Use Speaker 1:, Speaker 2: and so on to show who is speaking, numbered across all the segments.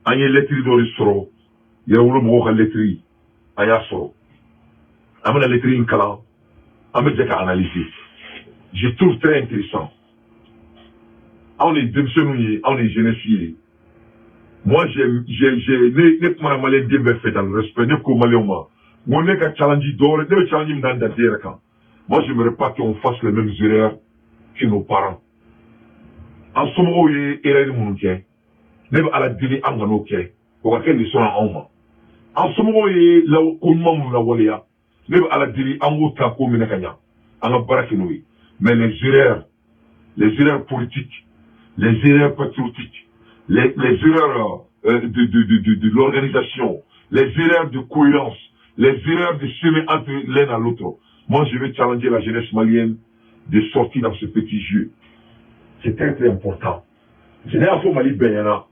Speaker 1: an ye lettre dɔ de sɔrɔ yɛrɛwolo mɔgɔw ka lettre an y'a sɔrɔ an bɛna lettre in kalan an bɛ jɛ ka analyser je trouve très intéressant anw de denmisɛnninw ye anw de jeunesse ye moi ne kumana maliyɛn den bɛɛ fɛ dans le respect ne ko maliyɛnw ma n ko ne ka challenge dɔwɛrɛ ne bɛ challenge min da n dante yɛrɛ kan moi j'aimerais pas qu'on fasse les mêmes erreurs que nos parents an somɔgɔw ye erreur minnu kɛ ne bɛ ala deli an kan'o kɛ o ka kɛ leçon ye anw ma an somɔgɔw ye ko ɲuman minnu lawaleya ne bɛ ala deli an k'o ta k'o minɛ ka ɲa an ka baara kɛ n'o ye mais les erreurs politiques les erreurs patriotiques les erreurs de l'organisation les erreurs de cohérence les erreurs de semer entre l'un à l'autre. Moi je vais challenger la jeunesse malienne de sortir dans ce petit jeu. C'est très très important. Je n'ai pas fait Mali Benyana.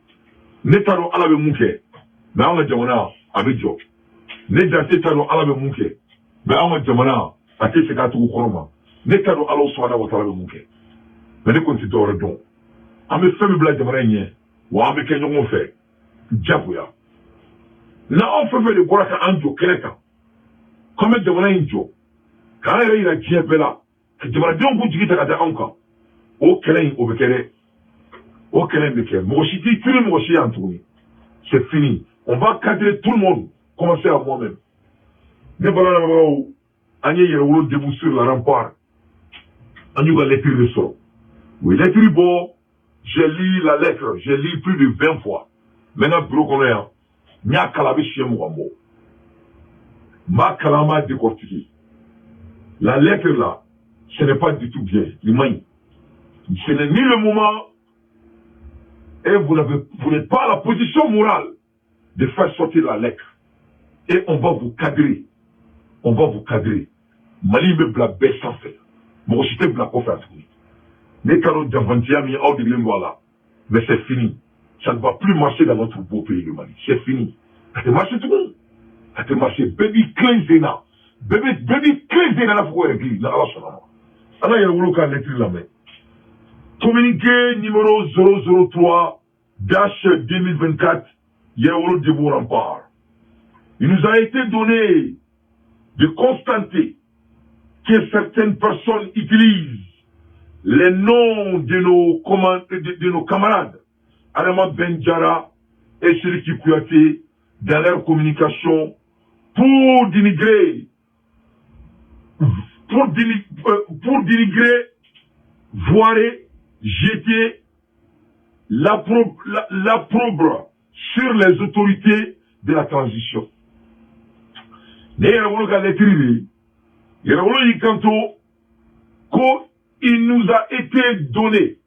Speaker 1: Ne t'a dɔn ala bɛ mun kɛ mais an ka jamana a bɛ jɔ ne dante t'a dɔn ala bɛ mun kɛ mais an ka jamana a tɛ segin a tugu kɔrɔ ma ne t'a dɔn ala subahana wa taala bɛ mun kɛ mais ne kɔni tɛ dɔwɛrɛ dɔn an bɛ fɛn min bila jamana in ɲɛ wa an bɛ kɛ ɲɔgɔn fɛ jagoya n'anw fɛn fɛn de bɔra ka an jɔ kɛnɛ kan k'an bɛ jamana in jɔ k'an yɛrɛ yira diɲɛ bɛɛ la ka jamanadenw k'u jigi ta ka da anw kan o kɛlɛ in o bɛ kɛ dɛ o kɛlɛ in bɛ kɛ mɔgɔ si tɛ tunu mɔgɔ si yan tuguni c'est fini on va cadrer tout le monde commencer à moi-même ne balamɛbagaw an ye yɛrɛwolo debout sur la rempart an y'u ka lettre de sɔrɔ u ye lettre bɔ j'ai lu la lettre j'ai lu plus de 20 fois n bɛ n ka bureau kɔnɔ yan n y'a kalan a bɛ siɲɛ 20 bɔ n b'a kalan an b'a décortiquer la lettre là ce n'est pas du tout bien il man ɲi ce n'est ni le moment et vous n'êtes pas à la position morale de faire sortir la lettre. Et on va vous cadrer. On va vous cadrer. Mali me bla bête sans faire. Mon cité bla quoi faire. Les canaux d'Avantiami, hors de l'Imboala. Mais c'est fini. Ça ne va plus marcher dans notre beau pays, le Mali. C'est fini. Ça te marche tout le monde. Ça te marche. Baby 15 ans. Baby 15 ans, la fois église. Là, alors, ça va. Alors, il y a un local lettre la main. Communiqué numéro 003-2024, Yéolo Debout Rempart. Il nous a été donné de constater que certaines personnes utilisent les noms de nos camarades, Adama Benjara et Siriki Kouyaté, dans leur communication pour dénigrer, voirer, jeter l'opprobre sur les autorités de la transition. Il nous a été donné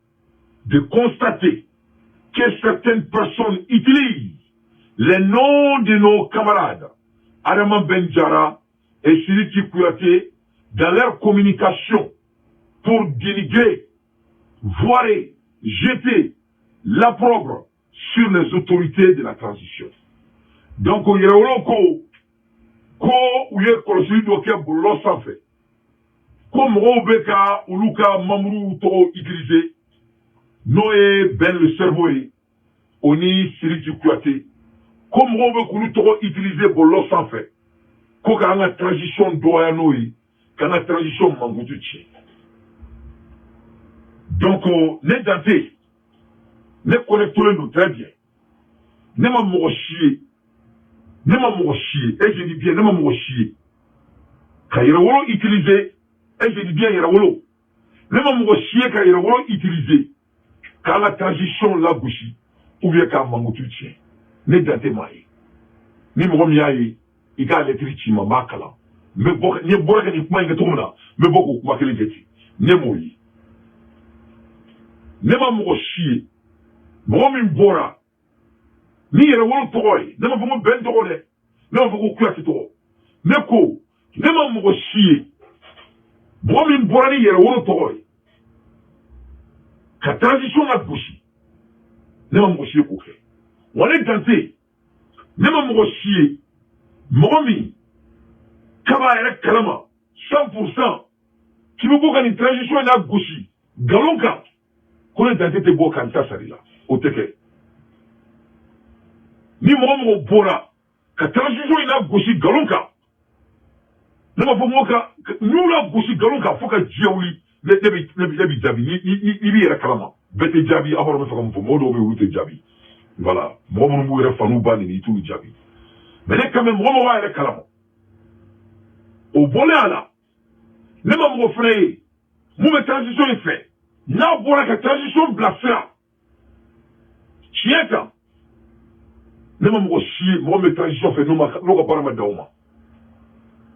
Speaker 1: de constater que certaines personnes utilisent les noms de nos camarades Adama Benjara et Siriki Kouyaté dans leur communication pour dénigrer, voirer, jeter l'opprobre sur les autorités de la transition. Donc, il y a un ko ou ye kɔlɔsili dɔ kɛ bɔlɔlɔ sanfɛ ko mɔgɔw bɛ ka olu ka membre tɔgɔ utiliser n'o ye Ben le cerveau ye o ni Siriki Kouyaté ko mɔgɔw bɛ k'olu tɔgɔ utiliser bɔlɔlɔ sanfɛ ko k'an ka transition dɔgɔya n'o ye k'an ka transition mankutu tiɲɛ. Donc, ne Dante, ne connectolen don très bien. Ne ma mɔgɔ si ye. Ne ma mɔgɔ si ye. Et je dis bien, ne ma mɔgɔ si ye. Ka yɛrɛwolo utiliser, et je dis bien yɛrɛwolo. Ne ma mɔgɔ si ye ka yɛrɛwolo utiliser. K'an ka transition lagosi, ou bien k'a mankutu tiɲɛ. Ne Dante m'a ye. Ni mɔgɔ min y'a ye, i k'a lettre ci ma, n b'a kalan. N bɔra ka nin kuma in kɛ cogo min na, n bɛ bɔ k'o kuma kelen kɛ ten. Ne m'o ye. Ne ma mɔgɔ si ye mɔgɔ min bɔra ni yɛrɛwolo tɔgɔ ye ne ma fɔ ko Ben tɔgɔ dɛ ne ma fɔ ko Kouyaté tɔgɔ ne ko ne ma mɔgɔ si ye mɔgɔ min bɔra ni yɛrɛwolo tɔgɔ ye ka transition lagosi ne ma mɔgɔ si ye k'o kɛ wa ne Dante ne ma mɔgɔ si ye mɔgɔ min k'a b'a yɛrɛ kalama 100% k'i bɛ bɔ ka nin transition lagosi nkalon kan ko ne Dante tɛ bɔ ka n ta sari la o tɛ kɛ ni mɔgɔ bɔra ka transition in la gosi galon kan ne b'a fɔ mɔgɔ ka n'u la gosi galon kan fo ka diɲɛ wuli ne bɛ jaabi ni b'i yɛrɛ kalama bɛɛ tɛ jaabi aw b'a dɔn bɛ fɛ ka mun fɔ mɔgɔ dɔw bɛ yen olu tɛ jaabi voilà mɔgɔ minnu b'u yɛrɛ fanu ba nin i t'olu jaabi mais ne quand même mɔgɔ b'a yɛrɛ kalama o bɔlen a la ne ma mɔgɔ fana ye mun bɛ transition in fɛ n'a bɔra ka transition bila sira tiɲɛ kan ne ma mɔgɔ si ye mɔgɔ min bɛ transition fɛ n'o ka baara ma dan o ma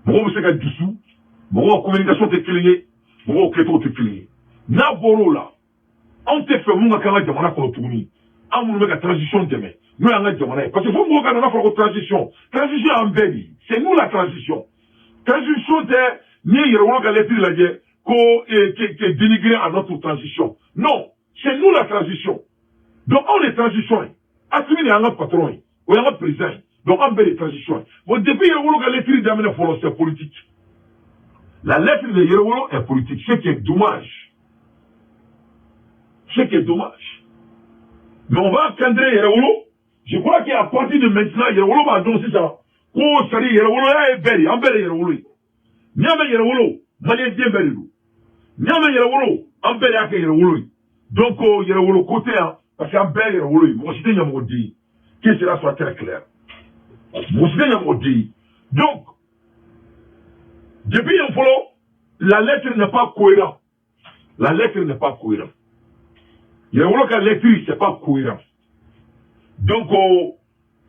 Speaker 1: mɔgɔ bɛ se ka dusu mɔgɔw ka communication tɛ kelen ye mɔgɔw kɛcogo tɛ kelen ye n'a bɔr'o la anw tɛ fɛ mun ka k'an ka jamana kɔnɔ tuguni an minnu bɛ ka transition dɛmɛ n'o y'an ka jamana ye parce que fo mɔgɔw ka nana fɔra ko transition y'an bɛɛ de ye c'est nous la transition tɛ n'i ye yɛrɛwolo ka lettre lajɛ ko qui dénigrer à notre transition non c'est nous la transition donc anw de transition ye Assimi de y'an ka patron ye o y'an ka président ye donc an bɛɛ de transition ye bon depuis yɛrɛwolo ka lettre daminɛ fɔlɔ c'est politique la lettre de Yéréwolo est politique ce qui est dommage mais on va encadrer Yéréwolo je crois qu'à partir de maintenant Yéréwolo va annoncer ça ko sari Yéréwolo ya bɛɛ an bɛɛ de Yéréwolo ye n'i y'a mɛn Yéréwolo malien den bɛɛ de don n'i y'a mɛn Yéréwolo an bɛɛ de y'a kɛ Yéréwolo ye donc Yéréwolo ko tɛ yan parce que an bɛɛ ye Yéréwolo ye mɔgɔ si tɛ ɲɛmɔgɔ den ye que cela soit très clair mɔgɔ si tɛ ɲɛmɔgɔ den ye donc depuis un follow, la lettre n'est pas cohérente. La lettre n'est pas cohérente. Il y a un lettre, c'est pas cohérent. Donc, au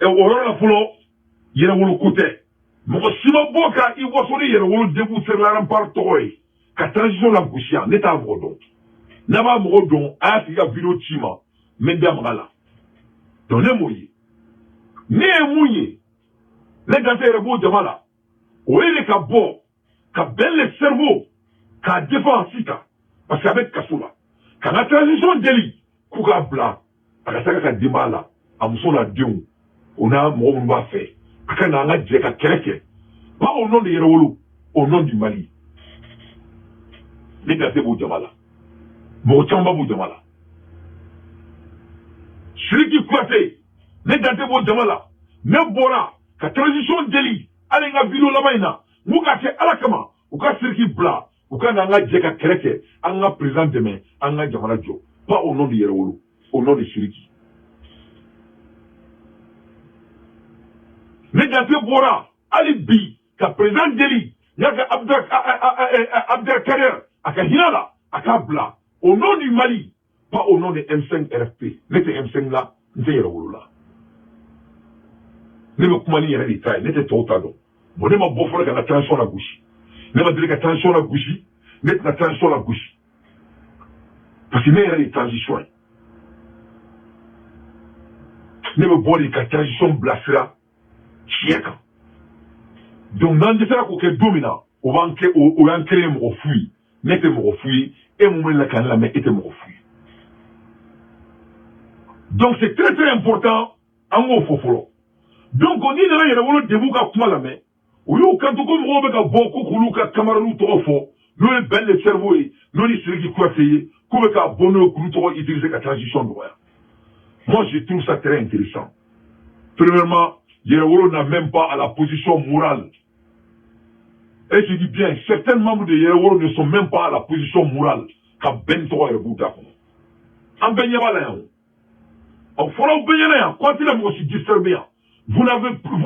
Speaker 1: la follow, il y a un côté. Mais si ma boka, il va sonner, il y a un début sur la rempart toy. Ka transition la bouchia, n'est pas brodon. N'a pas brodon, a fait la vidéo chima, mais d'amala. Donc, n'est mouillé. N'est mouillé. Les gars, c'est le beau de mala. Où est le cabot? Ka bel le cerveau ka défend sika parce qu'avec kasula ka la transition deli ku ka bla aka saka ka dimala amuso la deun ona mo mun ba fait aka na nga je ka kereke pas au nom de Yéréwolo au nom du Mali les gars c'est beau jamala mo chamba beau jamala celui qui croisait les gars c'est beau jamala ne bora ka transition deli ale nga vidéo la maina muka ke alakama uka sirki bla uka na nga jeka kereke an nga président demain an nga jamana jo pas au nom de Yéréwolo au nom de sirki ne jate bora ali bi ka président deli yaka Abdel Kader aka hinala aka bla au nom du Mali pas au nom de M5 RFP n'était M5 là n'était Yéréwolo là ne me kumani yɛrɛ de ta ye ne tɛ tɔw ta dɔn bon ne ma bɔ fɔlɔ ka na transition la gosi ne ma deli ka transition la gosi ne tɛna transition la gosi parce que ne yɛrɛ de transition ye ne bɛ bɔ de ka transition bila sira tiɲɛ kan donc n'an dɛsɛra k'o kɛ don min na o y'an kelen ye mɔgɔ fu ye ne tɛ mɔgɔ fu ye e mun bɛ la ka ne lamɛn e tɛ mɔgɔ fu ye donc c'est très très important an k'o fɔ fɔlɔ donc ni nana Yéréwolo debu ka kuma lamɛn o y'u kanto ko mɔgɔw bɛ ka bɔ ko k'olu ka camarades tɔgɔ fɔ n'o ye Ben le cerveau ye n'o ni Sidiki Kouyaté ye k'u bɛ ka bɔ n'o ye k'olu tɔgɔ utiliser ka transition nɔgɔya moi je trouve ça très intéressant premièrement Yéréwolo n'a même pas à la position morale et je dis bien certains membres de Yéréwolo ne sont même pas à la position morale ka Ben tɔgɔ yɛrɛ b'u da kɔnɔ an bɛɛ ɲɛ b'a la yan o fɔra aw bɛɛ ɲɛna yan ko an tɛna mɔgɔ si disturber yan vous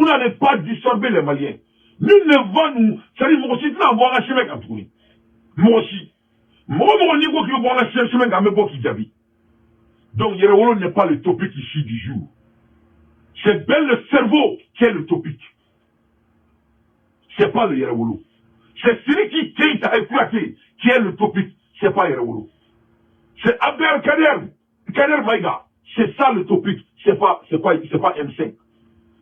Speaker 1: n'allez pas disturber les Maliens. Nous ne va nous, c'est-à-dire, moi aussi, tu n'as pas un chemin comme tout. Moi aussi. Moi, mon niveau qui va un chemin comme moi qui j'habite. Donc, Yéréwolo n'est pas le topic ici du jour. C'est bien le cerveau qui est le topic. C'est pas le Yéréwolo. C'est celui qui Keïta Kouyaté qui est le topic. C'est pas Yéréwolo. C'est Abdel Kader Maïga. C'est ça le topic. C'est pas M5.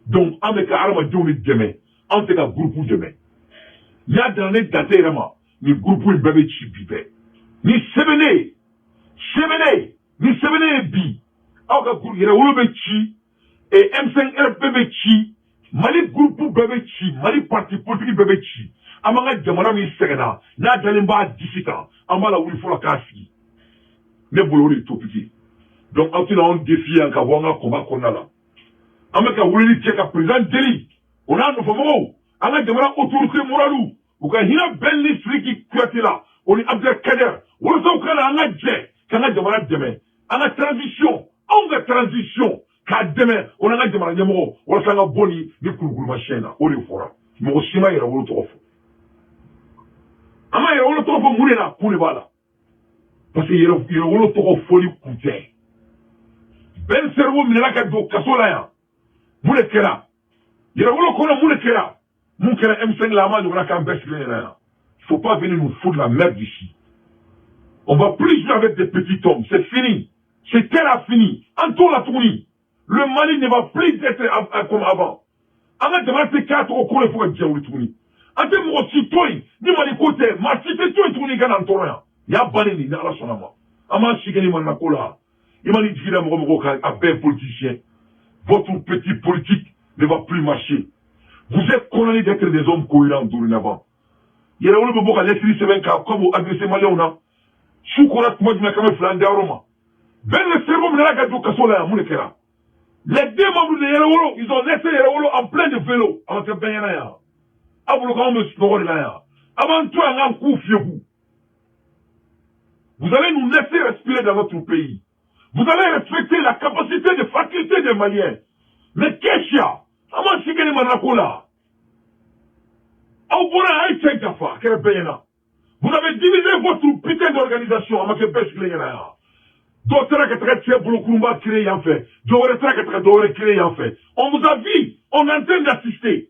Speaker 1: Donc, on est carrément demain. On est un groupe demain. Il y a dans les dates vraiment, le groupe où il bébé chibibé. Ni sebene bi. Alors que il y a un bébé chi et M5R bébé chi, Mali groupe bébé chi, Mali parti politique bébé chi. Amanga jamana mi segena, na dalimba 18 ans, amala wuli fola kasi. Ne bolori topiki. Donc, on a un défi en kawanga combat qu'on a là. amaka wulini cheka président deli ona no fomo anga jamana autorité moralu uka hina belli friki kwatila oni Abdel Kader wala so kana anga je kana jamana deme anga transition anga transition ka deme ona anga jamana nyamo wala sanga boni ni kulugulu machine ori fora mo sima yera wolo tofo ama yera wolo tofo mulena kuli bala parce que yera wolo tofo foli kute ben cerveau minela ka do kasola ya mule kera yera wolo kono mule kera mon kera M5 la main on a qu'un baisse là. Il faut pas venir nous foutre la merde ici. On va plus jouer avec des petits hommes, c'est fini. C'est terre à fini. Antoine la tournie. Le Mali ne va plus être comme avant. Arrête de mettre 4 au cours, il faut dire où le tournie. Ante mon citoyen, ni Mali côté, ma cité tout est tourné dans le torrent. Il y a bané, il y a la sonama. Ama chigani manakola. Il m'a dit qu'il y a un bel politicien. Votre petit politique ne va plus marcher. Vous êtes condamnés d'être des hommes cohérents dorénavant. Il y a un peu l'électricité comme vous agressez Malé, Soukorat, moi, je m'ai quand même flandé à Roma. Ben le cerveau, mais là, Gadou Kassola, Moulekera. Les deux membres de Yerewolo, ils ont laissé Yerewolo en plein de vélo. Avant que Ben Yana. Avant le grand monsieur Naya. Avant toi, un coup, fiez-vous. Vous allez nous laisser respirer dans notre pays. Vous allez respecter la capacité de faculté des Maliens. Mais qu'est-ce qu'il y a? Avant Chigani Manakola. Vous avez divisé votre putain d'organisation. On vous a vu, on est en train d'assister.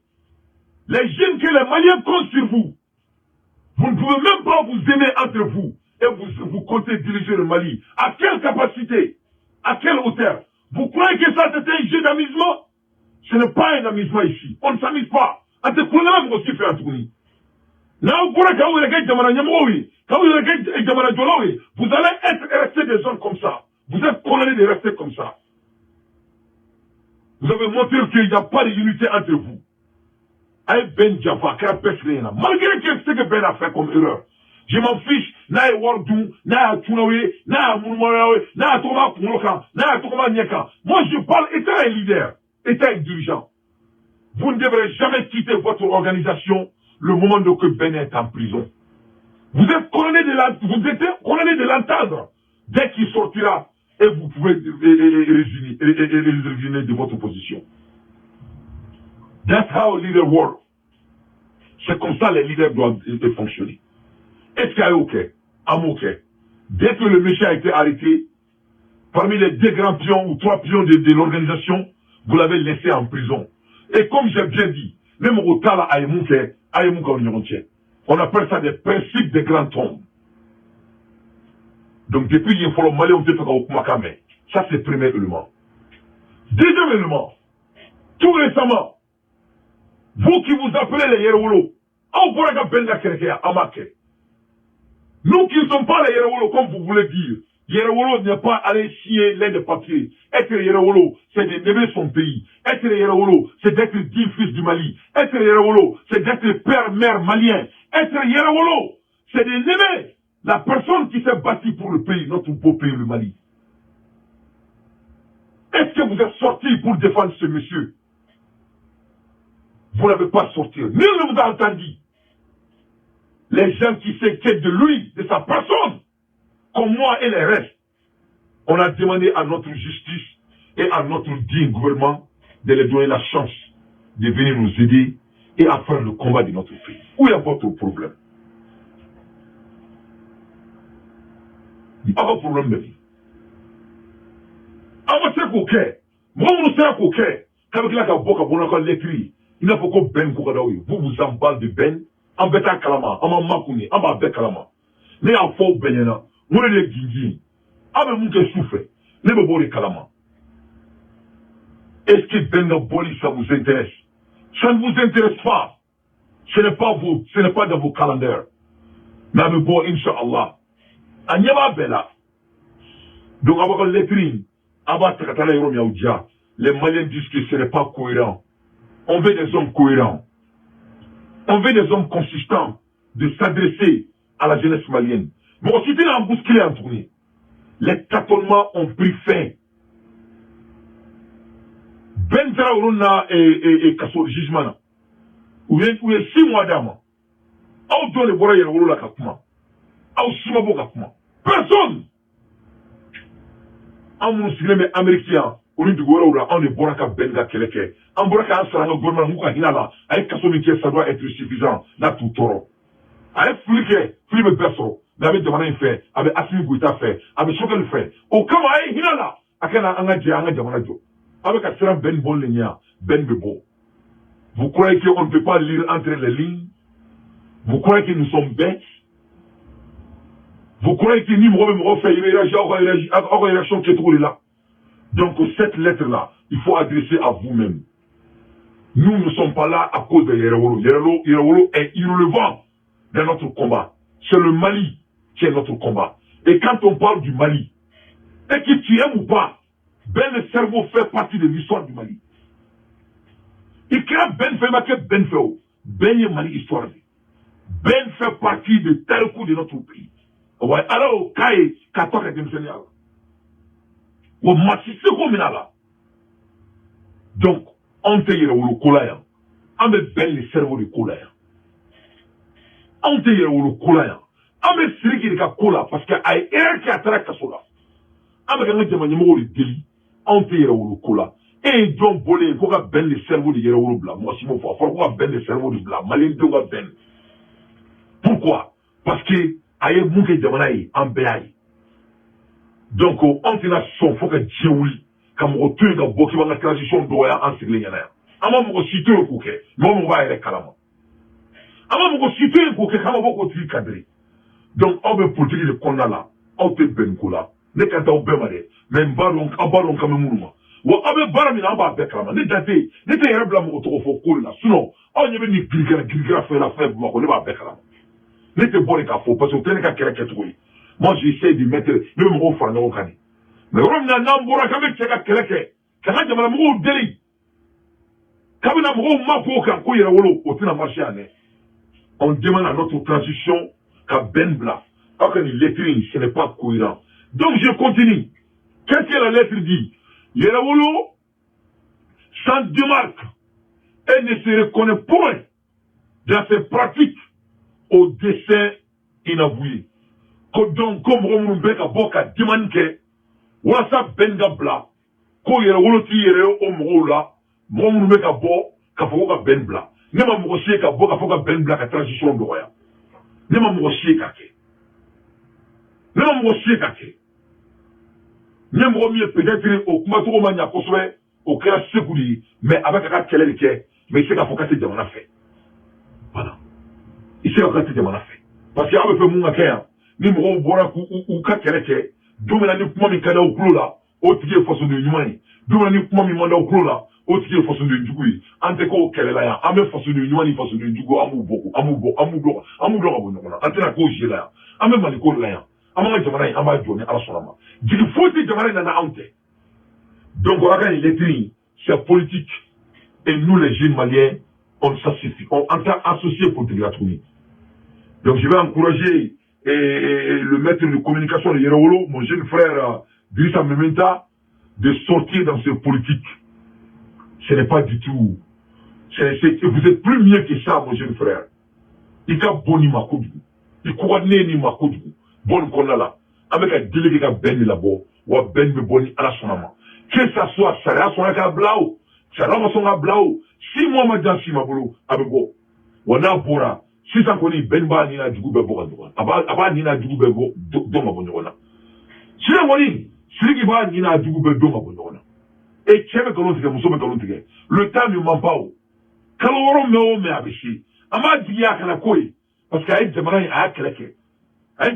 Speaker 1: Les jeunes que les Maliens comptent sur vous. Vous ne pouvez même pas vous aimer entre vous. Et vous comptez diriger le Mali. À quelle capacité? À quelle hauteur? Vous croyez que ça c'était un jeu d'amusement? Ce n'est pas un amusement ici. On ne s'amuse pas. Vous allez être restés des gens comme ça. Vous êtes condamnés de rester comme ça. Vous avez montré qu'il n'y a pas d'unité entre vous. Ben Jaffa, malgré ce que Ben a fait comme erreur. Je m'en fiche, n'a Wardou, n'a Tounawe, n'a Moumorawe, n'a Thomas Kouloka, n'a Thomas Nyeka. Moi je parle étant un leader, étant un dirigeant. Vous ne devrez jamais quitter votre organisation le moment que Ben est en prison. Vous êtes condamné de l'entendre dès qu'il sortira et vous pouvez résigner de votre position. That's how leaders work. C'est comme ça les leaders doivent fonctionner. Est-ce qu'il y a OK? OK. Dès que le méchant a été arrêté, parmi les 2 grands pions ou 3 pions de l'organisation, vous l'avez laissé en prison. Et comme j'ai bien dit, même au Tala on appelle ça des principes des grands tombes. Donc depuis qu'il faut le Mali, on peut faire au Makame. Ça c'est le premier élément. Deuxième élément, tout récemment, vous qui vous appelez les Yerewolo, nous qui ne sommes pas les Yerewolo, comme vous voulez dire, Yerewolo n'est pas allé chier l'un des papiers. Être Yerewolo, c'est d'aimer son pays. Être Yerewolo, c'est d'être digne fils du Mali. Être Yerewolo, c'est d'être père, mère malien. Être Yerewolo, c'est d'aimer la personne qui s'est battue pour le pays, notre beau pays, le Mali. Est-ce que vous êtes sorti pour défendre ce monsieur? Vous n'avez pas sorti. Nul ne vous a entendu. Les gens qui s'inquiètent de lui, de sa personne, comme moi et les restes, on a demandé à notre justice et à notre digne gouvernement de leur donner la chance de venir nous aider et à faire le combat de notre pays. Où est votre problème? Il n'y a pas de problème de vie. Avant c'est OK. Moi, on sait OK. Quand il y a un l'écrit, il n'a pas que Ben Koukadaoui. Vous vous emballez de Ben, en bêta kalama, en makouni, en babé kalama. Mais en faux Benena, vous les guigui. Avec vous qui souffrez, ne me borez kalama. Est-ce que Ben Boli, ça vous intéresse? Ça ne vous intéresse pas. Ce n'est pas vous, ce n'est pas dans vos calendriers. Mais avec vous, Inch'Allah. Anyama Bella. Donc, avec l'écrit, les Maliens disent que ce n'est pas cohérent. On veut des hommes cohérents. On veut des hommes consistants de s'adresser à la jeunesse malienne. Mais aussi, il a bousculé en tournée. Les tâtonnements ont pris fin. Ben Traorona et Kasso Gismana. Ou bien 6 mois d'âme. Aou donne le bourreau et la Kakuma. Aou Simabo Kakuma. Personne. Aou Moussime américain. Ou du Gora, on est Boraka Benga Keleke. En Boraka Asara, Gorman Mouka Hinala. Avec Kasso Miké, ça doit être suffisant. Là, tout toro. Avec Philippe Berso. Mais avec Demanin fait. Avec Assimi Gouita fait. Avec Chokel fait. Au Kama Hinala. Akana Angadja Angadjamanajo. Avec Asra Ben Bon Ligna. Ben Bebo. Vous croyez qu'on ne peut pas lire entre les lignes? Vous croyez que nous sommes bêtes? Vous croyez que nous avons fait une réaction qui est trop là? Donc cette lettre-là, il faut adresser à vous-même. Nous ne sommes pas là à cause de Yerawolo. Yerawolo est irrelevant dans notre combat. C'est le Mali qui est notre combat. Et quand on parle du Mali, et que tu aimes ou pas, ben le cerveau fait partie de l'histoire du Mali. Il crée Ben fait Ben Feo. Ben est Mali histoire. Ben fait partie de tel coup de notre pays. Ouais, alors, Kaye, Katok et Demsenial. Ou Massissé Kominala. Donc, on te yere ou le Kolaya. On me ben le cerveau de Kolaya. On te yere ou le Kolaya. On me siriki de Kola parce que aïe, erreur qui a traqué Kasola. On me gagne de manière de délit. On te yere ou le Kola. Et donc, bolé, il faut que ben le cerveau de Yerawolo blanc. Moi, si mon frère, il faut que ben le cerveau de blanc. Malin, il faut que ben. Pourquoi? Parce que, aïe, mouké jamanaï, en béaï. Donc, on tient son, faut que djéouli. Comme on tue dans beaucoup de transition d'oya en sigle yana. Ama mou cité au kouké. Moi, on va aller kalama. Ama mou cité au kouké, kama boko tu cadré. Donc, on veut politique de kondala. On te ben koula. Ne kata ou bemade. Même baron, abaron comme mounouma. Wa abe baramina amba beklama ne date ne te yere blam ko fo ko la sinon on yebe ni grigra fait la fête mo ko ne ba beklama ne te bolé ka fo parce que tene ka kere ketu moi j'essaie de mettre le mo fa na okani mais rom na nambura ka me ka keleke ka jama mo deli ka na mo ma ko ka ko yere wolo o tina marché ane on demande à notre transition ka ben bla akani lettrine ce n'est pas cohérent donc je continue qu'est-ce que la lettre dit? Yerawolo s'en démarque et ne se reconnaît point dans ses pratiques au dessein inavoué. Donc, comme Romumbeka Boka demande que, Wassa Benga Bla, ko Yerawolo ti Yereo Omrola, Romumbeka Bo, Kafoka Ben Bla. Nema Mrosie ka Bo, Kafoka Ben Bla, ka transition d'Oya. Nema Mrosie kake. Nema Mrosie kake. N'aimons mieux peut-être au Kumaturomania Koswe, au Kera Sekouli, mais avec un Keleke, mais il sait qu'il faut casser de mon affaire. Voilà. Il sait qu'il faut casser de mon affaire. Parce qu'il y a un peu mon affaire, ni mon bon ou Kakeleke, d'où il y a un peu de au clou là, au tigre façon de Yumani, d'où il y a un peu de au clou là, au tigre façon de Djougui, Anteko Kelelaya, Amé façon de Yumani façon de Djougou, Amoubo, Antena Koji là, Amé Maliko là. Amanga jamana amba joni ala solama digi foti jamana na ante donc on a une lettre c'est politique et nous les jeunes maliens on s'associe on entend associer pour la trouver donc je vais encourager le maître de communication de Yerawolo mon jeune frère Drissa Mementa de sortir dans cette politique ce n'est pas du tout vous êtes plus mieux que ça mon jeune frère il a boni makoudou il croit ni makoudou bon qu'on a là, avec un délégué qui a ben là-bas, ou a ben me boni à la sonama. Que ça soit, ça a son à blau, ça a son à blau, si moi ma danse ma boulot, avec bon, ou a bora, si ça connaît ben ba ni na du goube bora, aba ni na du goube do ma bonona. Si la moni, si qui va ni na du goube do ma bonona. Et tu sais que l'on dit, le temps ne ment pas. Quand on me abishi, ama diya kana koi, parce qu'à être demandé à keleke. On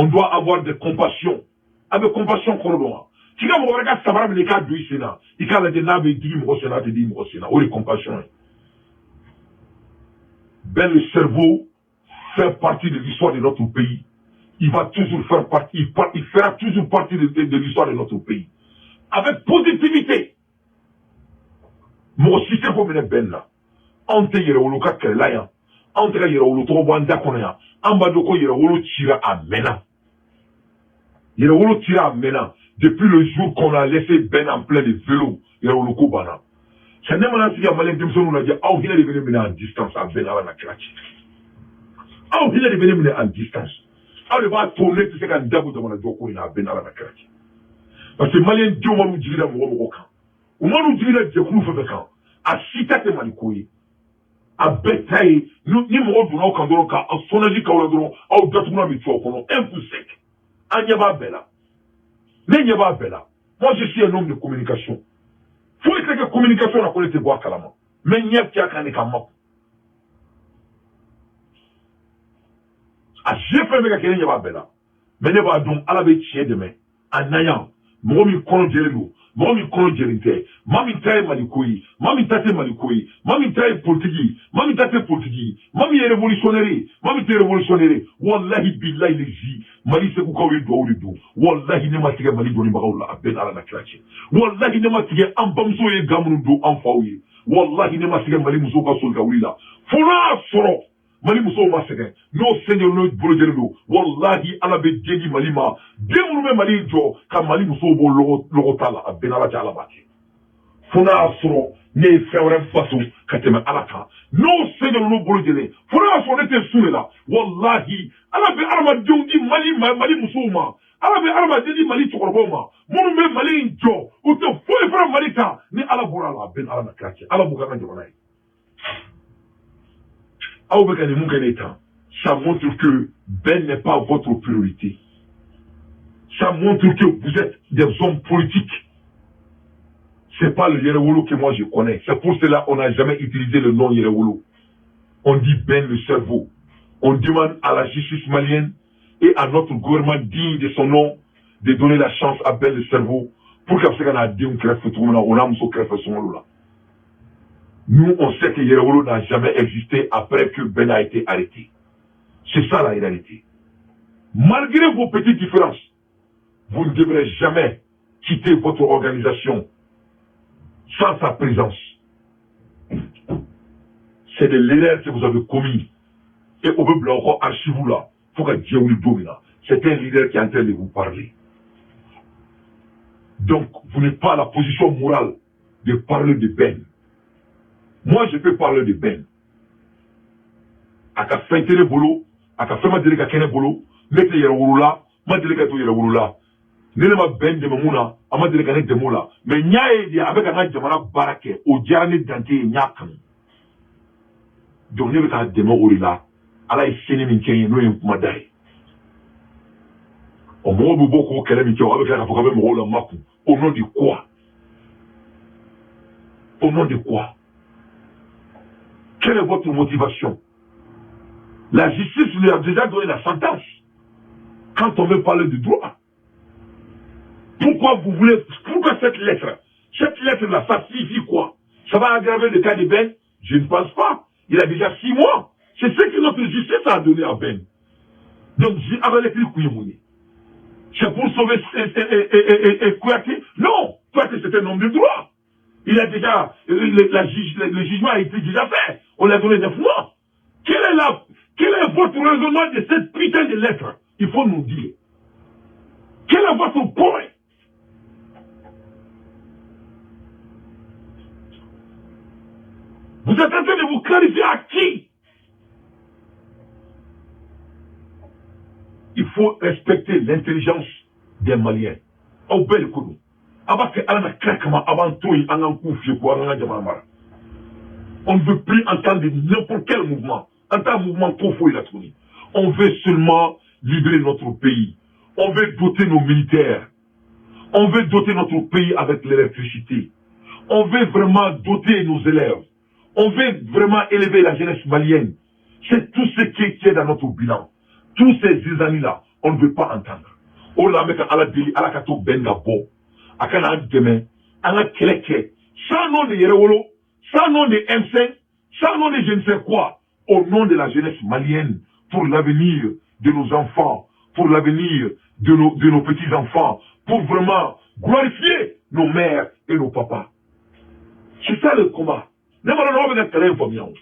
Speaker 1: doit avoir de compassion. Avec compassion, tu vas me regarder ça va me les cas du Sénat. Il y a des naves qui disent Sénat, qui disent Sénat. Ou les compassion. Ben, le cerveau fait partie de l'histoire de notre pays. Il va toujours faire partie, il fera toujours partie de l'histoire de notre pays. Avec positivité. Mon système pour mener Ben là. Ante Yerawolo ka kelaya ante ka Yerawolo to banda konya amba doko Yerawolo tira amena Yerewolo tira maintenant, depuis le jour qu'on a laissé Ben en plein de vélo, Yerewolo Kobana. C'est même là si Malien Dimson nous a dit, ah, il est devenu maintenant en distance à Ben à la Krachi. Ah, il est devenu maintenant en distance. Ah, il va tourner tout ce qu'on a d'abord dans la Doko à Ben à la Krachi. Parce que Malien Dioma nous dit dans mon camp. Au moins nous dit dans le Djekou fait camp. À Sitate Malikoui. À Betaï, nous, ni mon ordre, nous, quand on a, en son avis, quand on a, au Datouna Mitoua, qu'on a un coup sec. Ah, Nyaba Bella. Mais Nyaba Bella. Moi, je suis un homme de communication. Faut que la communication, on a connu tes bois calama. Mais Nyaba qui a cané comme moi. Ah, j'ai fait avec un Nyaba Bella. Mais Nyaba donc, à la bête, chien demain. En Nayan. Momi kono jelenu, momi kono jelinte, mami taye malikoyi, mami tate malikoyi, mami taye politiki, mami tate politiki, mami est révolutionnaire, mami te révolutionnaire, wallahi billahi lezi, mali se kukawe do ou do, wallahi ne matige mali doni bagaoula, aben ala na klache, wallahi ne matige ambamso ye gamunu do amfaouye, wallahi ne matige mali muso ka solka wila, fona soro, Mali muso ma sɛgɛn n'o seigneur n'o bolo jɛlen don wallahi ala bɛ jegi Mali ma den minnu bɛ Mali jɔ ka Mali musow bɔ lɔgɔ t'a la a bɛn ala cɛ ala b'a kɛ fo n'a y'a sɔrɔ ne ye fɛn wɛrɛ bato ka tɛmɛ ala kan n'o seigneur n'o bolo jɛlen fo n'a y'a sɔrɔ ne tɛ su de la wallahi ala bɛ adamadenw di Mali musow ma ala bɛ adamaden di Mali cɛkɔrɔbaw ma minnu bɛ Mali jɔ u tɛ foyi fara Mali kan ni ala bɔra a la a bɛn ala na kira cɛ ala b'u ka jamana ye. Ça montre que Ben n'est pas votre priorité. Ça montre que vous êtes des hommes politiques. C'est pas le Yerewolo que moi je connais. C'est pour cela qu'on n'a jamais utilisé le nom Yerewolo. On dit Ben le cerveau. On demande à la justice malienne et à notre gouvernement digne de son nom de donner la chance à Ben le cerveau pour qu'on ait dit on a un son là. Nous, on sait que Yerewolo n'a jamais existé après que Ben a été arrêté. C'est ça la réalité. Malgré vos petites différences, vous ne devrez jamais quitter votre organisation sans sa présence. C'est de l'erreur que vous avez commis. Et au peuple encore archivez là, faut que Dieu vous domine. C'est un leader qui est en train de vous parler. Donc, vous n'êtes pas à la position morale de parler de Ben. Moi, je peux parler de Ben. Aka fentere bolo, aka fema deleka kene bolo, mete Yerewolo la, ma deleka to Yerewolo la. Nene ma Ben de mamuna, ama deleka ne demo la. Mais nyae di avec un jamana barake, o jarane dante nyakam. Donc ne beka demo ori la, ala isene min kenye no yen kuma dai. O mo bu boko kele min kenye avec la kafoka be mo la maku. Au nom de quoi? Au nom de quoi? Quelle est votre motivation? La justice lui a déjà donné la sentence. Quand on veut parler du droit. Pourquoi cette lettre? Cette lettre-là, ça signifie quoi? Ça va aggraver le cas de Ben? Je ne pense pas. Il a déjà 6 mois. C'est ce que notre justice a donné à Ben. Donc, avec l'écrit Kouyemouni. C'est pour sauver Kouyaté? Non! Kouyaté, c'est un homme de droit. Il a déjà, le jugement a été déjà fait. On l'a donné 9 mois. Quel est votre raisonnement de cette putain de lettre? Il faut nous dire. Quel est votre point? Vous êtes en train de vous clarifier à qui? Il faut respecter l'intelligence des Maliens. Au bel coup. On ne veut plus entendre n'importe quel mouvement. Un mouvement profond, on veut seulement libérer notre pays. On veut doter nos militaires. On veut doter notre pays avec l'électricité. On veut vraiment doter nos élèves. On veut vraiment élever la jeunesse malienne. C'est tout ce qui est dans notre bilan. Tous ces amis-là, on ne veut pas entendre. Oh là, mais à la délire, à la kato benga bo. À quand on demain, à la keleke, sans nom de Yerewolo, sans nom de M5, sans nom de je ne sais quoi, au nom de la jeunesse malienne, pour l'avenir de nos enfants, pour l'avenir de nos petits-enfants, pour vraiment glorifier nos mères et nos papas. C'est ça le combat. Ne m'en pas de information.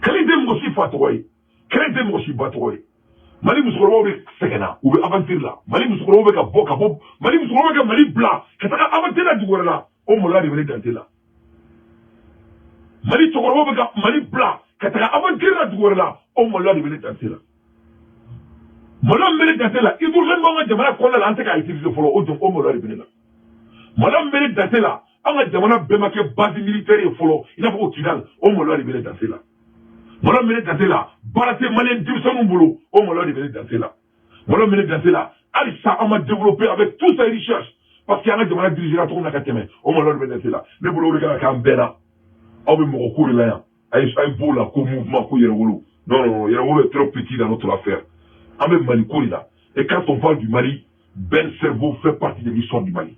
Speaker 1: Quel est le aussi fatoué? Quel est le aussi batoué? Mali musokɔrɔbaw bɛ sɛgɛnna u bɛ aventure la Mali musokɔrɔbaw bɛ ka bɔ Mali musokɔrɔbaw bɛ ka Mali bila ka taga aventure la dugu wɛrɛ la o maloya de bɛ ne Dante la Mali cɛkɔrɔbaw bɛ ka Mali bila ka taga aventure la dugu wɛrɛ la o maloya de bɛ ne Dante la maloya min bɛ ne Dante la hydrogène b'an ka jamana kɔnɔna la an tɛ k'a utiliser fɔlɔ o maloya de bɛ ne la maloya min bɛ ne Dante la an ka jamana bɛɛ ma kɛ base militaire ye fɔlɔ i n'a fɔ ko Kidal o maloya de bɛ ne Dante la maloya min bɛ ne Dante la baara tɛ maliyɛn denmisɛnninw bolo o maloya de bɛ ne Dante la maloya min bɛ ne Dante la halisa an ma développer avec tous ces richesses parce que an ka jamana dirigera cogo min na ka tɛmɛ o maloya de bɛ ne Dante la ne bolo o de kan ka k'an bɛɛ la aw bɛ mɔgɔ ko de la yan a ye b'o la ko mouvement ko yɛrɛwolo non yɛrɛwolo est trop petit dans notre affaire an bɛ Mali ko de la et quand on parle du Mali Ben Cerveau fait partie de l'histoire du Mali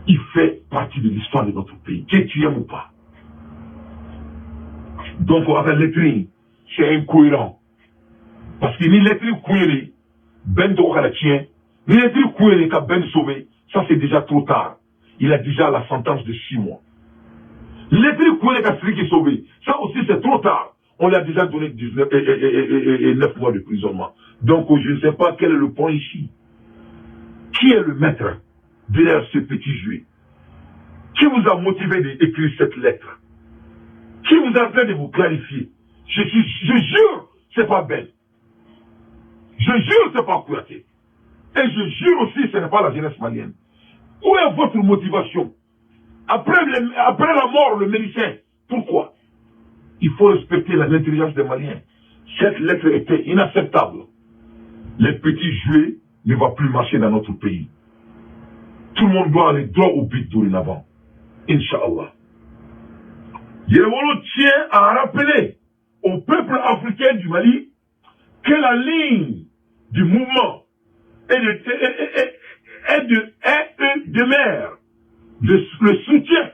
Speaker 1: il fait partie de l'histoire de notre pays que tu aimes ou pas donc avec lettrine c'est incohérent parce que ni lettrine couillée Ben tɔgɔ kana tiɲɛ ni lettrine couillée ka Ben sauvé ça c'est déjà trop tard il a déjà la sentence de 6 mois lettrine couillée ka Siriki qui sauvé ça aussi c'est trop tard on lui a déjà donné 19 et 9 mois de prisonnement donc je ne sais pas quel est le point ici qui est le maître derrière ce petit jouet qui vous a motivé d'écrire cette lettre qui vous a fait de vous clarifier je jure c'est pas Ben je jure c'est pas Kouyaté et je jure aussi ce n'est pas la jeunesse malienne où est votre motivation après la mort le médecin pourquoi il faut respecter l'intelligence des Maliens cette lettre était inacceptable les petits jouets ne vont plus marcher dans notre pays tout le monde doit aller droit au but dorénavant Inch'Allah Yéréwolo tient à rappeler au peuple africain du Mali que la ligne du mouvement est de mer, le soutien,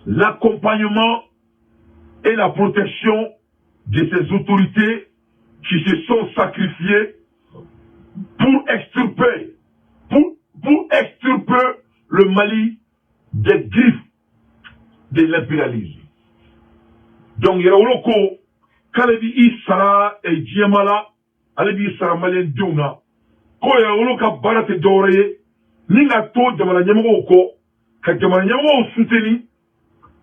Speaker 1: l'accompagnement et la protection de ces autorités qui se sont sacrifiées pour extirper le Mali des griffes de l'impérialisme. Donc, il y a un ko kalebi isara et diamala, alebi isara malien duna, ko ya un ka barate doré, ni la to jamana nyamo ko, ka jamana nyamo soutenu,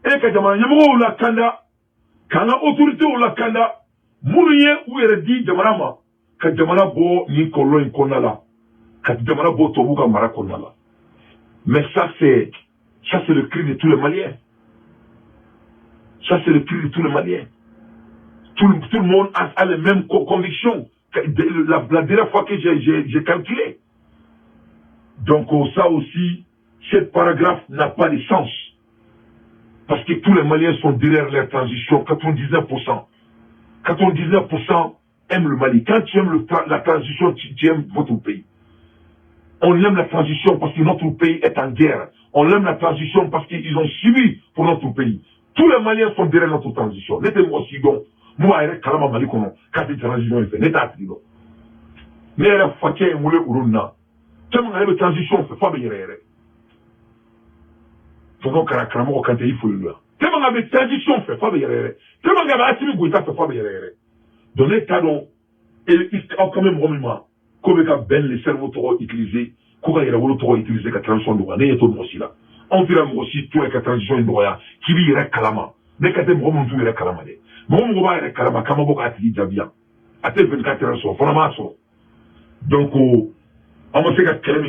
Speaker 1: et ka jamana nyamo la kanda, kana autorité ou la kanda, mouniye ou eredi jamana ma, ka jamana bo ni kolo in konala, ka jamana bo tobu ka mara konala. Mais ça c'est le cri de tous les Maliens. Ça, c'est le cri de tous les Maliens. Tout le monde a les mêmes convictions. La dernière fois que j'ai calculé. Donc, ça aussi, ce paragraphe n'a pas de sens. Parce que tous les Maliens sont derrière la transition, 99%. 99% aiment le Mali. Quand tu aimes la transition, tu aimes votre pays. On aime la transition parce que notre pays est en guerre. On aime la transition parce qu'ils ont subi pour notre pays. Tous les Maliens sont derrière notre transition. N'était moi aussi donc. Moi, je suis Kalama Malikono. Quand cette transition est faite, n'était pas donc. Mais elle a fait un moulin Uruna. Tellement elle a une transition, fait pas bien. Donc, Kalama, quand il faut le dire. Tellement elle a une transition, fait pas bien. Tellement elle a attiré Gouita, fait pas bien. Donc, les canons, et quand même, vraiment, comme Ben, les cerveaux t'auront utilisé, comment il y a utilisé la transition de Rwanda, il y a tout le monde aussi là. On dirait aussi tout avec la transition de Rwanda, qui vit avec Kalama. Mais quand on remonte tout avec Kalama, on va avec Kalama, comme on va attirer Jabia. À tel 24 heures, on va marcher. Donc, on va faire que Kalama,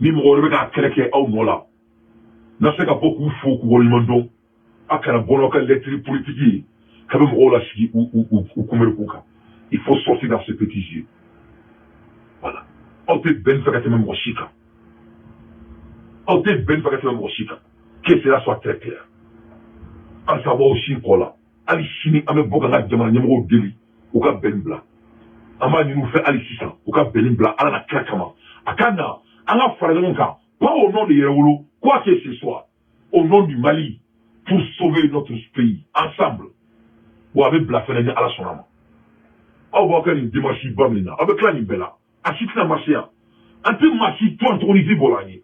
Speaker 1: ni mo rebe ka keleke au mola. Na se ka beaucoup fou ko limando. Akala bono ka lettre politique. Ka be mo la sigi ou kumeruka. Il faut sortir dans ce petit jeu. Voilà. On peut ben faire que même Rochika. On peut ben faire que même Rochika. Que cela soit très clair. En savoir aussi quoi là. Ali chini ame boka na demande numéro deli. Ou ka ben bla. Ama ni nous fait ali 600. Ou ka ben bla ala na krakama. Akana ala faragonka. Pas au nom de Yereolo, quoi que ce soit. Au nom du Mali. Pour sauver notre pays. Ensemble. Ou avec bla fenene ala sonama. Ou avec une démarche bamina. Avec la nibela. Asikna marchia. Un peu marchi toi antonizi bolani.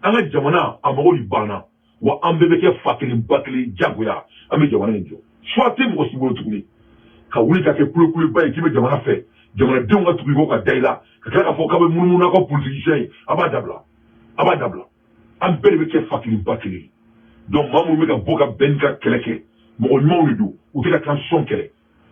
Speaker 1: Anga jamana amaro libana. Wa ambebeke fakeli bakeli jagoya. Ame jamana njo. Soit te mo sibolo tourner. ka wuli ka kɛ kulekuleba ye k'i bɛ jamana fɛ jamanadenw ka tugu i kɔ ka da i la ka tila k'a fɔ k'a bɛ munumunu ka politicien ye a b'a dabila an bɛɛ de bɛ kɛ fakiliba kelen ye donc maa minnu bɛ ka bɔ ka bɛn ka kɛlɛ kɛ mɔgɔ ɲumanw de don u tɛ ka transition kɛlɛ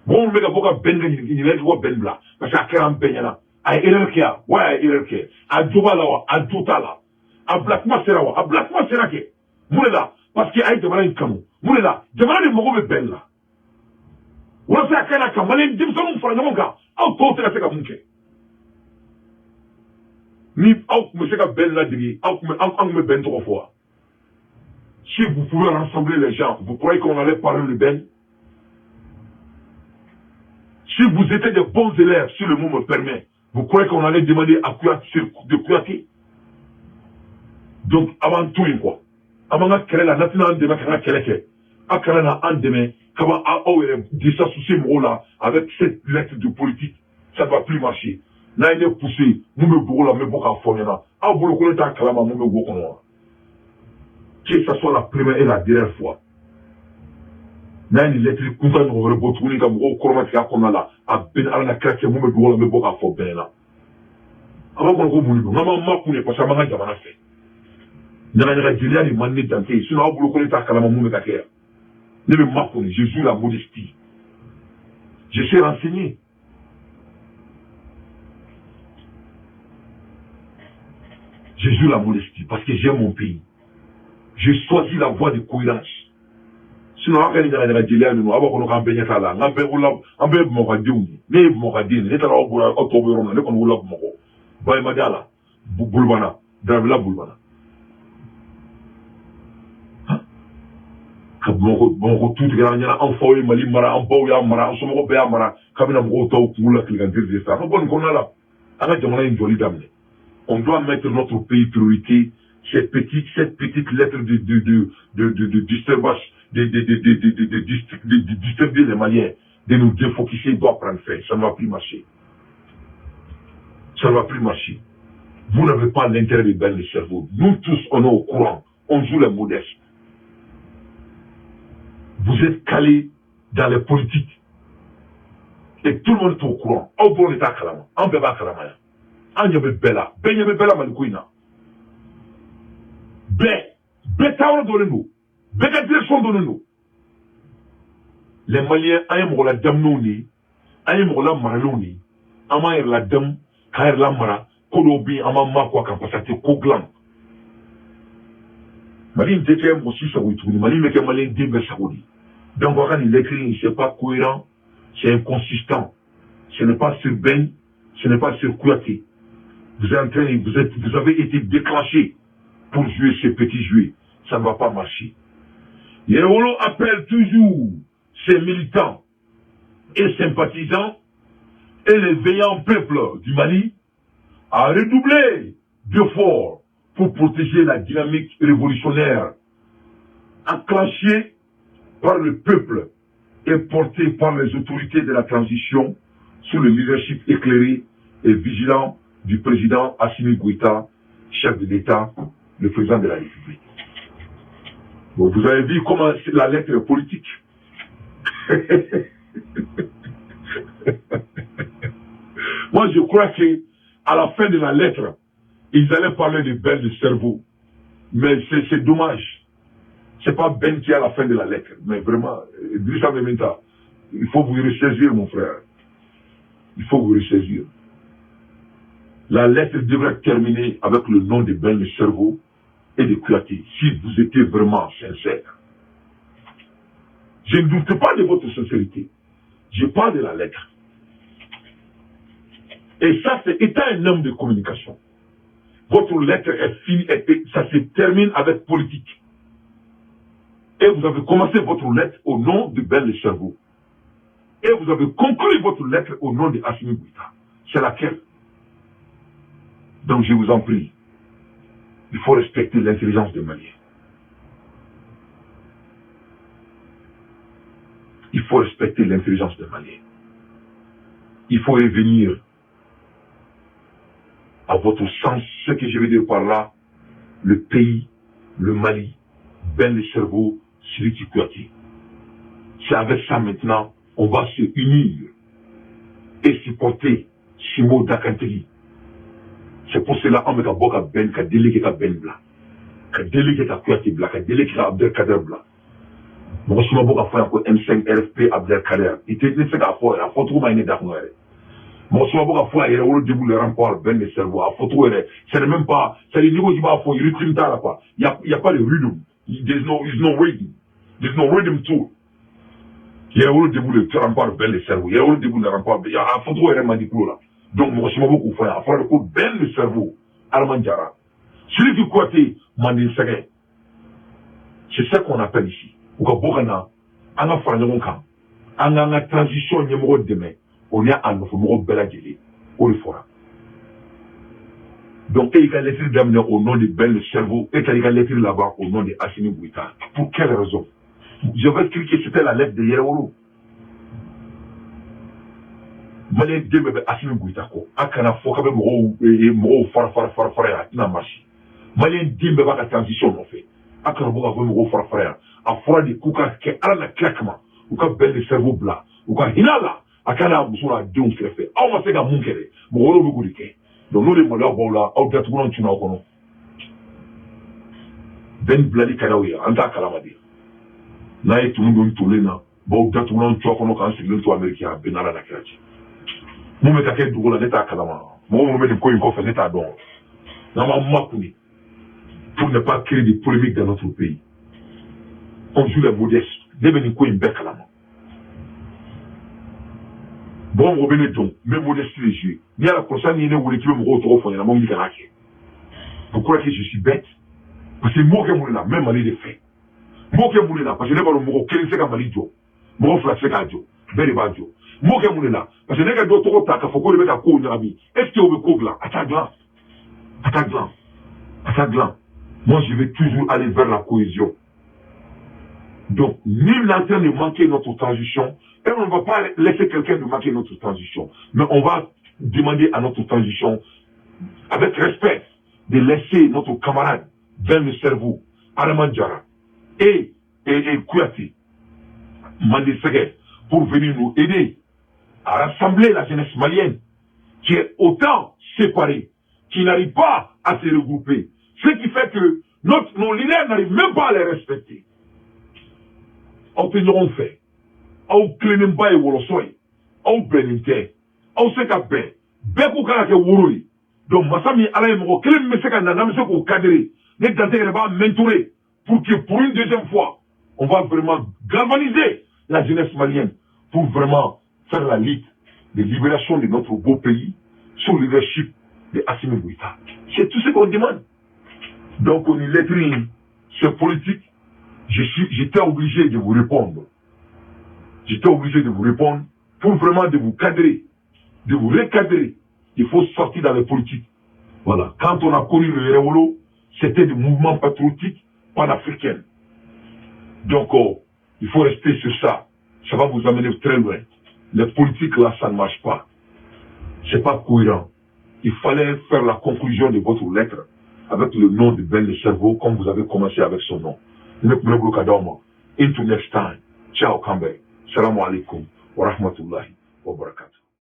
Speaker 1: mɔgɔ minnu bɛ ka bɔ ka bɛn ka ɲininkali kɛ bɛn bila parce que a kɛra an bɛɛ ɲɛna a ye erreur kɛ yan wa a ye erreur kɛ a jo b'a la wa a jo t'a la a bila kuma sera wa a bila kuma sera kɛ mun de la parce que a ye jamana in kanu mun de la jamana de mago bɛ bɛn la walasa a kana ka maliyɛn denmisɛnninw fara ɲɔgɔn kan aw tɔw tɛ ka se ka mun kɛ ni aw tun bɛ se ka bɛn ladege an tun bɛ bɛn tɔgɔ fɔ wa si vous pouvez rassembler les gens vous croyez qu'on allait parler de bɛn si vous étiez de bons élèves si le mot me permet vous croyez qu'on allait demander à Kouyaté donc avant tout yen quoi avant ka kɛlɛ la n'a tɛna an dɛmɛ ka ka kɛlɛ kɛ a kana na an dɛmɛ kaba aw yɛrɛ disassocier mɔgɔw la avec cette lettre de politique ça ne va plus marcher n'a ye ne poussé mun bɛ bugu la n bɛ bɔ k'a fɔ ɲɛna aw bolo ko ne t'a kalama mun bɛ wo kɔnɔ wa que ça soit la première et la dernière fois n'a ye nin lettre kuntan ɲɔgɔn wɛrɛ bɔ tuguni ka mɔgɔw kɔrɔmatigɛ a kɔnɔna la a bɛn ala na kira cɛ mun bɛ bugu la n bɛ bɔ k'a fɔ bɛn na a b'a kɔnɔ ko mun de don n'an m'an makun ye parce que an b'an ka jamana fɛ ɲagaɲaga jeliya de man ne dante ye sinon aw bolo ko ne t'a kalama mun bɛ ka kɛ yan ne bɛ makun je joue la modestie je sais renseigner je joue la modestie parce que j'aime mon pays j'ai choisi la voie de cohérence sinon an ka nin ɲagaɲaga jeliya ninnu aw b'a kɔnɔ k'an bɛɛ ɲɛ t'a la an bɛɛ ye bamakɔdenw ye ne ye bamakɔden ne taara aw bolo aw tɔw bɛ yɔrɔ min na ne kɔni wolola bamakɔ bayimadiya la bulubana darabila bulubana ka bamakɔ tu tigɛra an ɲɛna an faw ye mali mara an baw y'a mara an somɔgɔw bɛɛ y'a mara kabini mɔgɔw tɔw kunkolo la tileganjiri de fɛ an ka bɔ nin kɔnɔna la an ka jamana in jɔli daminɛ on doit mettre notre pays priorité cette petite lettre de disturbance de disturber les Maliens de nous défocuser doit prendre fin ça ne va plus marcher vous n'avez pas l'intérêt de baigner le cerveau nous tous on est au courant on joue les modestes vous êtes calés dans les politiques et tout le monde est au courant aw bolo de t'a kalama an bɛɛ b'a kalama yan an ɲɛ bɛ bɛɛ la bɛɛ ɲɛ bɛ bɛɛ la mali ko in na bɛɛ taayɔrɔ dɔnnen don bɛɛ ka direction dɔnnen don les Maliens an ye mɔgɔ ladamunenw de ye an ye mɔgɔ lamaralenw de ye an b'an yɛrɛ ladamu k'an yɛrɛ lamara ko dɔw bɛ yen an b'an makun a kan parce que a tɛ ko dilan mali in tɛ kɛ mɔgɔ si sago ye tuguni mali in bɛ kɛ maliyɛn den bɛɛ sago de ye donc a ka nin lettre in c'est pas cohérent c'est inconsistant ce n'est pas sur Ben ce n'est pas sur Kouyaté vous avez été déclenché pour jouer ce petit jeu ça ne va pas marcher Yewolo appelle toujours ses militants et sympathisants et les veillants peuples du Mali à redoubler d'efforts pour protéger la dynamique révolutionnaire enclenchée par le peuple et portée par les autorités de la transition sous le leadership éclairé et vigilant du président Assimi Goïta, chef de l'État, le président de la République. Bon, vous avez vu comment la lettre est politique. Moi, je crois que à la fin de la lettre, ils allaient parler de Ben de cerveau. Mais c'est dommage. C'est pas Ben qui est à la fin de la lettre. Mais vraiment, Idrissa Mementa, il faut vous ressaisir, mon frère. Il faut vous ressaisir. La lettre devrait terminer avec le nom de Ben le cerveau et de Kouyaté, si vous étiez vraiment sincère. Je ne doute pas de votre sincérité. Je parle de la lettre. Et ça, c'est étant un homme de communication. Votre lettre est finie, ça se termine avec politique. Et vous avez commencé votre lettre au nom de Ben le cerveau. Et vous avez conclu votre lettre au nom de Assimi Goïta. C'est laquelle? Donc je vous en prie, il faut respecter l'intelligence des Maliens. Il faut respecter l'intelligence des Maliens. Il faut revenir à votre sens, ce que je veux dire par là, le pays, le Mali, Ben le cerveau, celui qui Kouyaté. C'est avec ça maintenant, on va se unir et supporter Simo Dakantegi. C'est pour cela qu'on va boka ben, ka délégué ka ben bla, ka délégué ka Kouyaté bla, ka délégué ka Abdelkader bla. Bon, si on boka faire encore M5 RFP Abdelkader, il était ne fait qu'à faire, à photo maïné d'Aknoere. Bon, si on boka faire, il y a le début le rempart ben le cerveau, à photo c'est même pas, c'est le niveau qui va faire, il retient là quoi. Il y a pas de rhythm, there's no rhythm, there's no rhythm to. Il y a le début le rempart ben le cerveau, il y a le début le rempart, il y a à photo m'a dit là. Donc, moi, je m'en beaucoup faire. À faire le coup, ben le cerveau, Almanjara. Celui du côté, Mandin Sagay. C'est ça qu'on appelle ici. Ou ka Bogana, on a fait une transition, numéro demain. On est à notre numéro Bella Djeli. On le fera. Donc, il y a l'écrit d'amener au nom de Ben le cerveau, et il y a l'écrit là-bas au nom de Assimi Bouita. Pour quelle raison? Je vais écrire que c'était la lettre de Yerewolo. Malien dembe be Assimi Bouita ko akana foka be mo fara ya ina marché malien dembe ba ka transition no fait akana bo ka mo fara ya a fora di kuka ke ala na claquement ou ka bel cerveau blanc ou ka hinala akana musura don krefe aw ma se ka mun kere mo woro bu gudike donc no le mo la bola aw datu non tuna ko no ben blali karawi anta kalamadi na e tunu don tolena bo datu non tuna ko no kan sigil to america benala na krachi mon me kake dugo la neta kalama mon me de ko ko fait neta don na ma makuni pour ne pas créer des polémiques dans notre pays on joue les modestes devenu ko imbe kalama bon on revenait donc même modeste les jeux ni à la conscience ni ne voulait que me retrouve fond na mon mi kanake pourquoi que je suis bête parce que moi que mon là même aller de fait moi que mon là parce que ne pas le mo ko se ka malijo mo fla se ka jo beri bajo mo ke mon là parce que nega do to ta ka foko le ka ko nyami est-ce que on me kogla attends moi je vais toujours aller vers la cohésion donc nul n'entend de manquer notre transition et on ne va pas laisser quelqu'un de manquer notre transition mais on va demander à notre transition avec respect de laisser notre camarade dans le cerveau Aramandjara et Kouyaté Mandé Sagay pour venir nous aider à rassembler la jeunesse malienne qui est autant séparée, qui n'arrive pas à se regrouper. Ce qui fait que nos leaders n'arrivent même pas à les respecter. On te l'aura fait. On clean pas et wolosoy. On beninte. On se capé. Beku kanake wurui. Donc, Massami alaye moko clean me seka nana me seko cadrer. Ne dante va mentorer pour que pour une deuxième fois, on va vraiment galvaniser la jeunesse malienne pour vraiment faire la lutte de libération de notre beau pays sous le leadership de Assimi Bouita. C'est tout ce qu'on demande. Donc, on est lettrine, c'est politique. J'étais obligé de vous répondre. Pour vraiment de vous cadrer, de vous recadrer. Il faut sortir dans les politiques. Voilà. Quand on a connu le Yerewolo, c'était des mouvements patriotiques panafricains. Donc, il faut rester sur ça. Ça va vous amener très loin. Les politiques là, ça ne marche pas. C'est pas cohérent. Il fallait faire la conclusion de votre lettre avec le nom de Ben le cerveau, comme vous avez commencé avec son nom. Until next time. Ciao, Kambe. Salam alaikum wa rahmatullahi wa barakatuh.